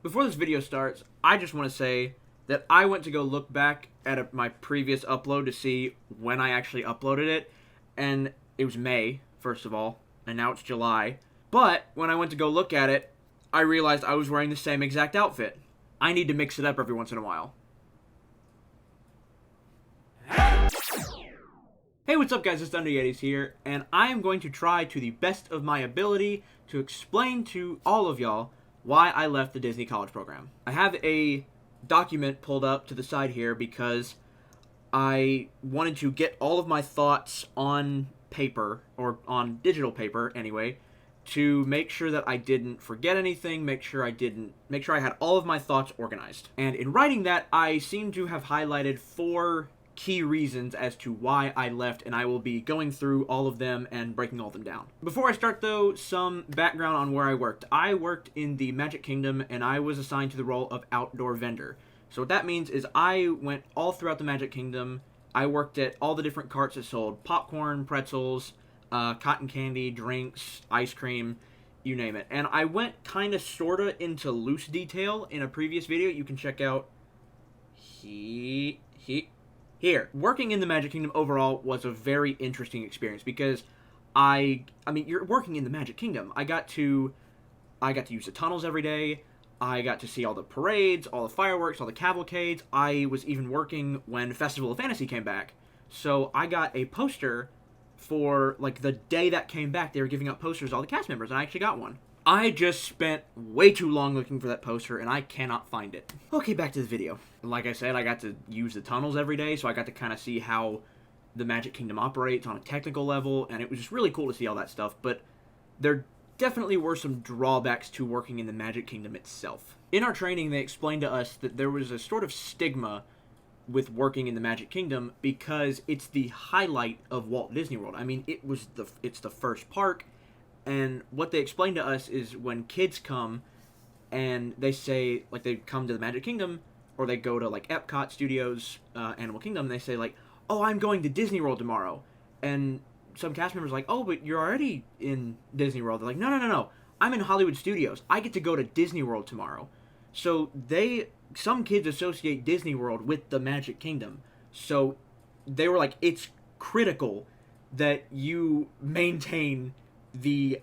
Before this video starts, I just want to say that I went to go look back at my previous upload to see when I actually uploaded it, and it was May, first of all, and now it's July. But when I went to go look at it, I realized I was wearing the same exact outfit. I need to mix it up every once in a while. Hey, what's up guys, it's ThunderYetis here, and I am going to try to the best of my ability to explain to all of y'all why I left the Disney college program. I have a document pulled up to the side here because I wanted to get all of my thoughts on paper, or on digital paper anyway, to make sure that I didn't forget anything, make sure I had all of my thoughts organized. And in writing that, I seem to have highlighted 4 key reasons as to why I left, and I will be going through all of them and breaking all of them down. Before I start though, some background on where I worked. I worked in the Magic Kingdom, and I was assigned to the role of outdoor vendor. So what that means is I went all throughout the Magic Kingdom. I worked at all the different carts that sold popcorn, pretzels, cotton candy, drinks, ice cream, you name it. And I went kind of sorta into loose detail in a previous video you can check out here. Working in the Magic Kingdom overall was a very interesting experience because I mean, you're working in the Magic Kingdom. I got to use the tunnels every day. I got to see all the parades, all the fireworks, all the cavalcades. I was even working when Festival of Fantasy came back. So I got a poster for, like, the day that came back. They were giving out posters to all the cast members, and I actually got one. I just spent way too long looking for that poster, and I cannot find it. Okay, back to the video. Like I said, I got to use the tunnels every day, so I got to kind of see how the Magic Kingdom operates on a technical level, and it was just really cool to see all that stuff, but there definitely were some drawbacks to working in the Magic Kingdom itself. In our training, they explained to us that there was a sort of stigma with working in the Magic Kingdom because it's the highlight of Walt Disney World. I mean, it's the first park. And what they explained to us is when kids come and they say, like, they come to the Magic Kingdom, or they go to, like, Epcot Studios, Animal Kingdom, they say, like, oh, I'm going to Disney World tomorrow. And some cast members are like, oh, but you're already in Disney World. They're like, no. I'm in Hollywood Studios. I get to go to Disney World tomorrow. So some kids associate Disney World with the Magic Kingdom. So they were like, it's critical that you maintain the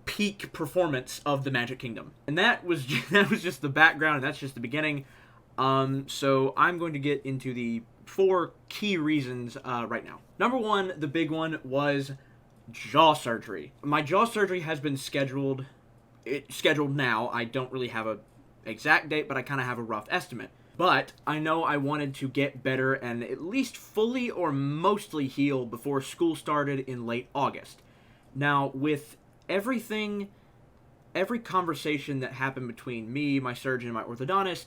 peak performance of the Magic Kingdom. And that was just the background, and that's just the beginning. So I'm going to get into the 4 key reasons right now. Number 1, the big one, was jaw surgery. My jaw surgery has been scheduled. It's scheduled now. I don't really have a exact date, but I kind of have a rough estimate. But I know I wanted to get better and at least fully or mostly heal before school started in late August. Now, with every conversation that happened between me, my surgeon, and my orthodontist,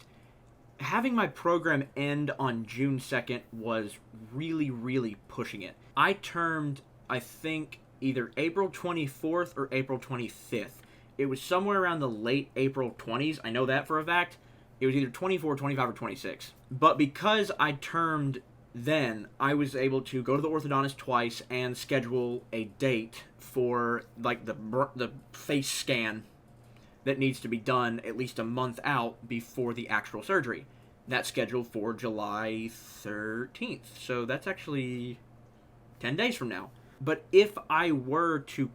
having my program end on June 2nd was really, really pushing it. I termed, I think, either April 24th or April 25th. It was somewhere around the late April 20s. I know that for a fact. It was either 24, 25, or 26. But because I termed then, I was able to go to the orthodontist twice and schedule a date for, like, the face scan that needs to be done at least a month out before the actual surgery. That's scheduled for July 13th, so that's actually 10 days from now. But if I were to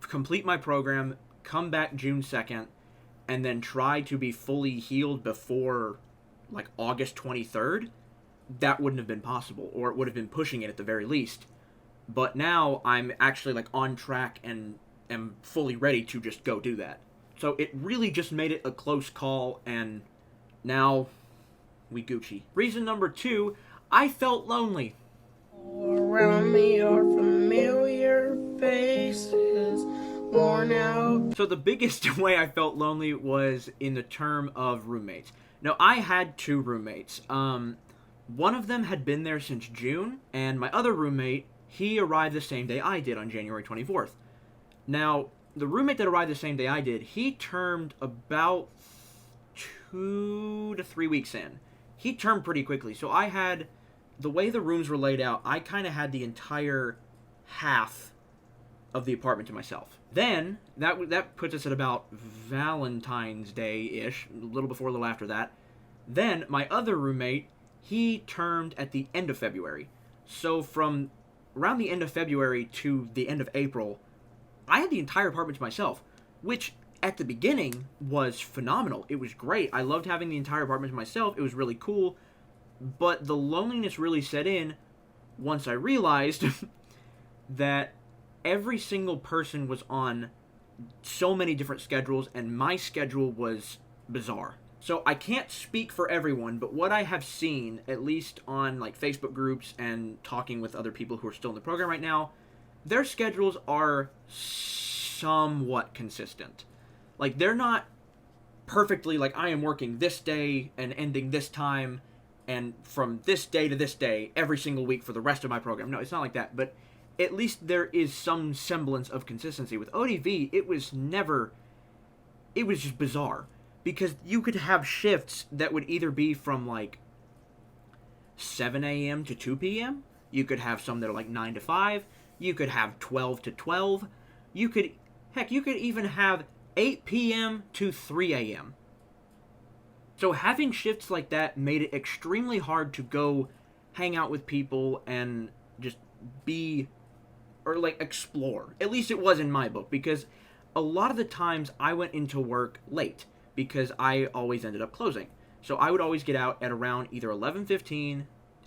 complete my program, come back June 2nd, and then try to be fully healed before, like, August 23rd, that wouldn't have been possible, or it would have been pushing it at the very least. But now I'm actually, like, on track and am fully ready to just go do that. So it really just made it a close call, and now we Gucci. Reason number 2, I felt lonely. Around me are familiar faces, worn out. So the biggest way I felt lonely was in the term of roommates. Now, I had 2 roommates. One of them had been there since June, and my other roommate, he arrived the same day I did on January 24th. Now, the roommate that arrived the same day I did, he termed about 2 to 3 weeks in. He termed pretty quickly, so I had, the way the rooms were laid out, I kind of had the entire half of the apartment to myself. Then, that puts us at about Valentine's Day-ish, a little before, a little after that. Then, my other roommate, he termed at the end of February. So from around the end of February to the end of April, I had the entire apartment to myself, which at the beginning was phenomenal. It was great. I loved having the entire apartment to myself. It was really cool. But the loneliness really set in once I realized that every single person was on so many different schedules, and my schedule was bizarre. So I can't speak for everyone, but what I have seen, at least on like Facebook groups and talking with other people who are still in the program right now, their schedules are somewhat consistent. Like, they're not perfectly like, I am working this day and ending this time, and from this day to this day every single week for the rest of my program. No, it's not like that, but at least there is some semblance of consistency. With ODV, it was just bizarre, because you could have shifts that would either be from like 7 a.m. to 2 p.m. You could have some that are like 9 to 5. You could have 12 to 12. You could even have 8 p.m. to 3 a.m. So having shifts like that made it extremely hard to go hang out with people and just be, or like explore. At least it was in my book, because a lot of the times I went into work late because I always ended up closing. So I would always get out at around either 11:15,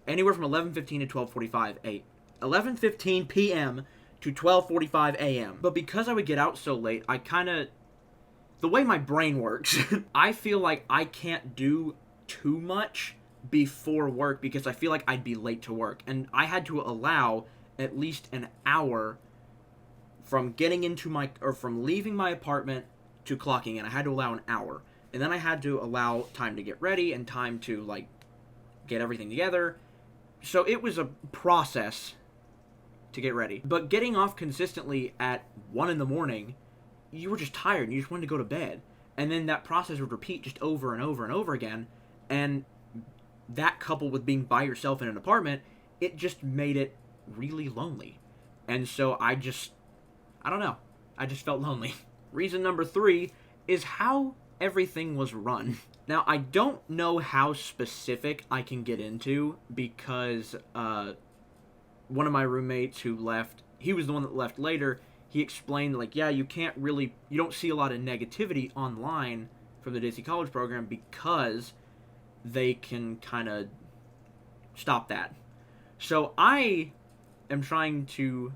anywhere from 11:15 to 11:15 p.m. to 12:45 a.m. But because I would get out so late, the way my brain works, I feel like I can't do too much before work because I feel like I'd be late to work. And I had to allow at least an hour from from leaving my apartment to clocking in. I had to allow an hour. And then I had to allow time to get ready and time to, like, get everything together. So it was a process to get ready. But getting off consistently at 1 in the morning, you were just tired and you just wanted to go to bed. And then that process would repeat just over and over and over again. And that, coupled with being by yourself in an apartment, it just made it really lonely. And so I just felt lonely. Reason number 3 is how everything was run. Now, I don't know how specific I can get into, because one of my roommates who left, he was the one that left later, he explained, like, yeah, you don't see a lot of negativity online from the Disney College program because they can kind of stop that. So I am trying to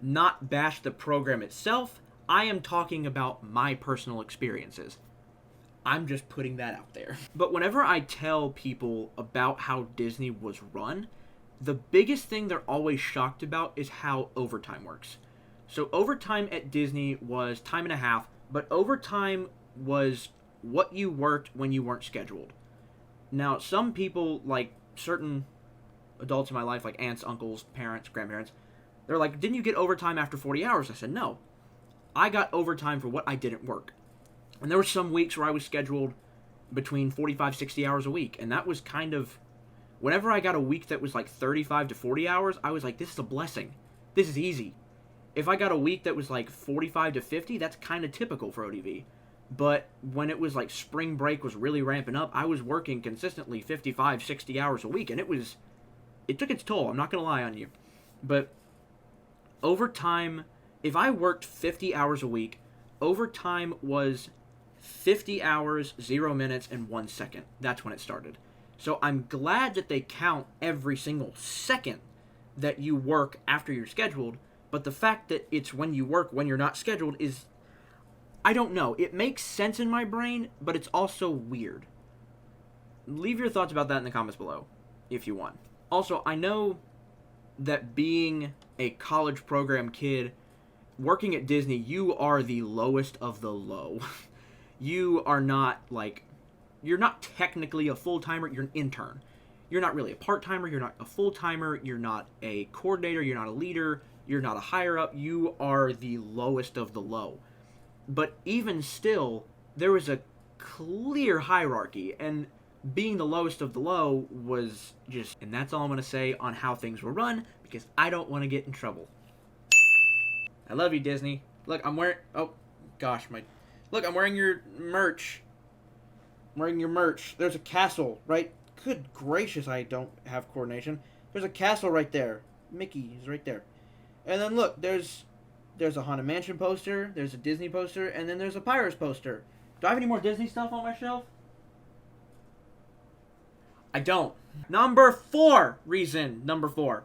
not bash the program itself. I am talking about my personal experiences. I'm just putting that out there. But whenever I tell people about how Disney was run, the biggest thing they're always shocked about is how overtime works. So overtime at Disney was time and a half, but overtime was what you worked when you weren't scheduled. Now, some people, like certain adults in my life, like aunts, uncles, parents, grandparents, they're like, didn't you get overtime after 40 hours? I said, no. I got overtime for what I didn't work. And there were some weeks where I was scheduled between 45, 60 hours a week. And that was kind of, whenever I got a week that was like 35 to 40 hours, I was like, this is a blessing. This is easy. If I got a week that was like 45 to 50, that's kind of typical for ODV. But when it was like spring break was really ramping up, I was working consistently 55, 60 hours a week. And it took its toll. I'm not going to lie on you. But overtime, if I worked 50 hours a week, overtime was 50 hours, 0 minutes, and 1 second. That's when it started. So I'm glad that they count every single second that you work after you're scheduled, but the fact that it's when you work when you're not scheduled is, I don't know. It makes sense in my brain, but it's also weird. Leave your thoughts about that in the comments below, if you want. Also, I know that being a college program kid, working at Disney, you are the lowest of the low. You are not, like, you're not technically a full-timer, you're an intern. You're not really a part-timer, you're not a full-timer, you're not a coordinator, you're not a leader, you're not a higher-up, you are the lowest of the low. But even still, there was a clear hierarchy, and being the lowest of the low was just, and that's all I'm going to say on how things were run, because I don't want to get in trouble. I love you, Disney. Look, I'm wearing... Oh, gosh, Look, I'm wearing your merch. I'm wearing your merch. There's a castle, right? Good gracious, I don't have coordination. There's a castle right there. Mickey is right there. And then look, there's a Haunted Mansion poster, there's a Disney poster, and then there's a Pirates poster. Do I have any more Disney stuff on my shelf? I don't. Number 4 reason. Number 4.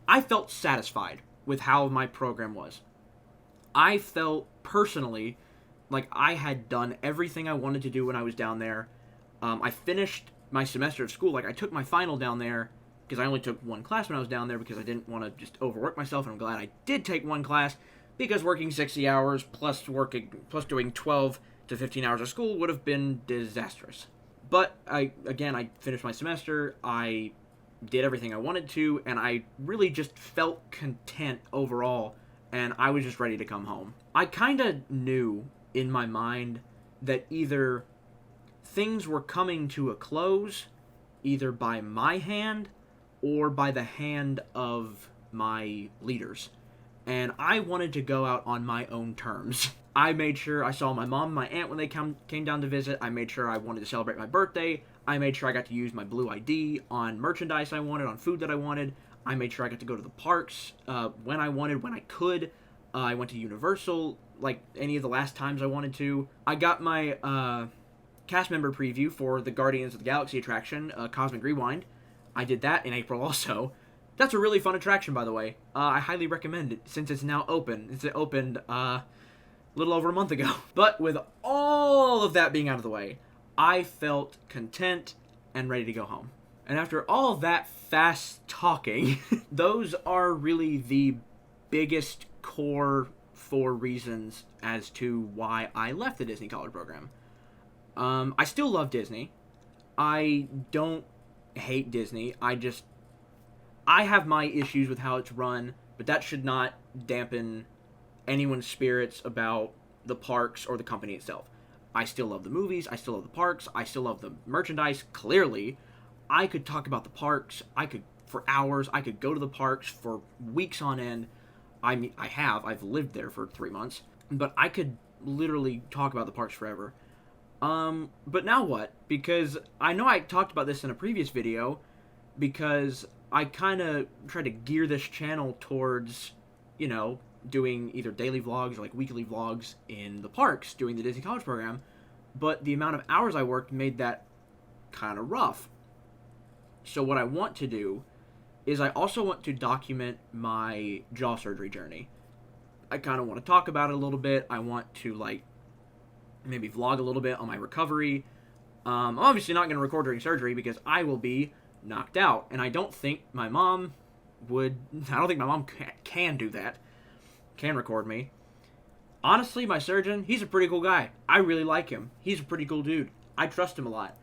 I felt satisfied with how my program was. I felt personally like I had done everything I wanted to do when I was down there. I finished my semester of school. Like, I took my final down there because I only took one class when I was down there because I didn't want to just overwork myself, and I'm glad I did take one class because working 60 hours plus doing 12 to 15 hours of school would have been disastrous. But I finished my semester, I did everything I wanted to, and I really just felt content overall, and I was just ready to come home. I kind of knew in my mind that either things were coming to a close, either by my hand or by the hand of my leaders. And I wanted to go out on my own terms. I made sure I saw my mom and my aunt when they came down to visit. I made sure I wanted to celebrate my birthday. I made sure I got to use my blue ID on merchandise I wanted, on food that I wanted. I made sure I got to go to the parks when I wanted, when I could. I went to Universal, like any of the last times I wanted to. I got my cast member preview for the Guardians of the Galaxy attraction, Cosmic Rewind. I did that in April also. That's a really fun attraction, by the way. I highly recommend it, since it's now open. It opened a little over a month ago. But with all of that being out of the way, I felt content and ready to go home. And after all that fast talking, those are really the biggest core 4 reasons as to why I left the Disney College program. I still love Disney. I don't hate Disney. I have my issues with how it's run, but that should not dampen anyone's spirits about the parks or the company itself. I still love the movies, I still love the parks, I still love the merchandise, clearly. I could talk about the parks, for hours, I could go to the parks for weeks on end. I've lived there for 3 months, but I could literally talk about the parks forever. But now what? Because I know I talked about this in a previous video, because I kind of try to gear this channel towards, doing either daily vlogs or like weekly vlogs in the parks, doing the Disney College program, but the amount of hours I worked made that kind of rough. So what I want to do is I also want to document my jaw surgery journey. I kind of want to talk about it a little bit. I want to maybe vlog a little bit on my recovery. I'm obviously not going to record during surgery because I will be knocked out, and I don't think my mom can do that, can record me. Honestly, my surgeon, he's a pretty cool guy. I really like him. He's a pretty cool dude. I trust him a lot.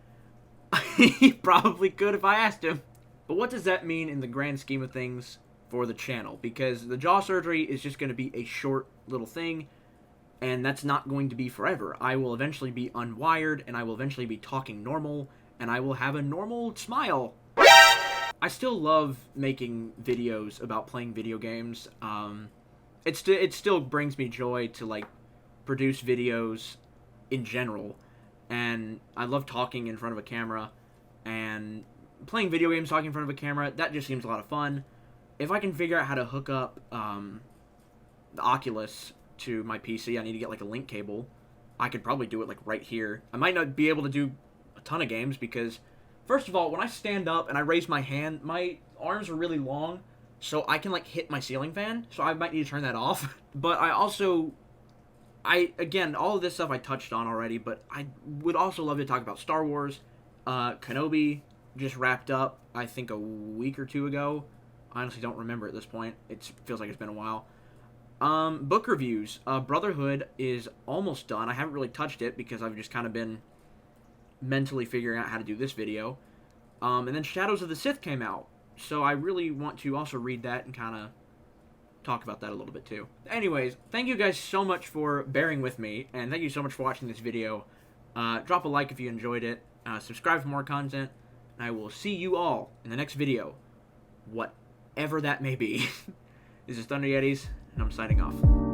He probably could if I asked him. But what does that mean in the grand scheme of things for the channel? Because the jaw surgery is just going to be a short little thing, and that's not going to be forever. I will eventually be unwired, and I will eventually be talking normal, and I will have a normal smile. I still love making videos about playing video games. It still brings me joy to produce videos in general, and I love talking in front of a camera, and playing video games talking in front of a camera, that just seems a lot of fun. If I can figure out how to hook up the Oculus to my PC, I need to get a link cable. I could probably do it right here. I might not be able to do a ton of games because, first of all, when I stand up and I raise my hand, my arms are really long, so I can hit my ceiling fan, so I might need to turn that off. But again, all of this stuff I touched on already, but I would also love to talk about Star Wars. Kenobi just wrapped up, I think, a week or 2 ago. I honestly don't remember at this point. It feels like it's been a while. Book reviews. Brotherhood is almost done. I haven't really touched it because I've just kind of been mentally figuring out how to do this video. And then Shadows of the Sith came out. So I really want to also read that and kind of talk about that a little bit too. Anyways, thank you guys so much for bearing with me, and thank you so much for watching this video. Drop a like if you enjoyed it. Subscribe for more content, and I will see you all in the next video, whatever that may be. This is ThunderYetis, and I'm signing off.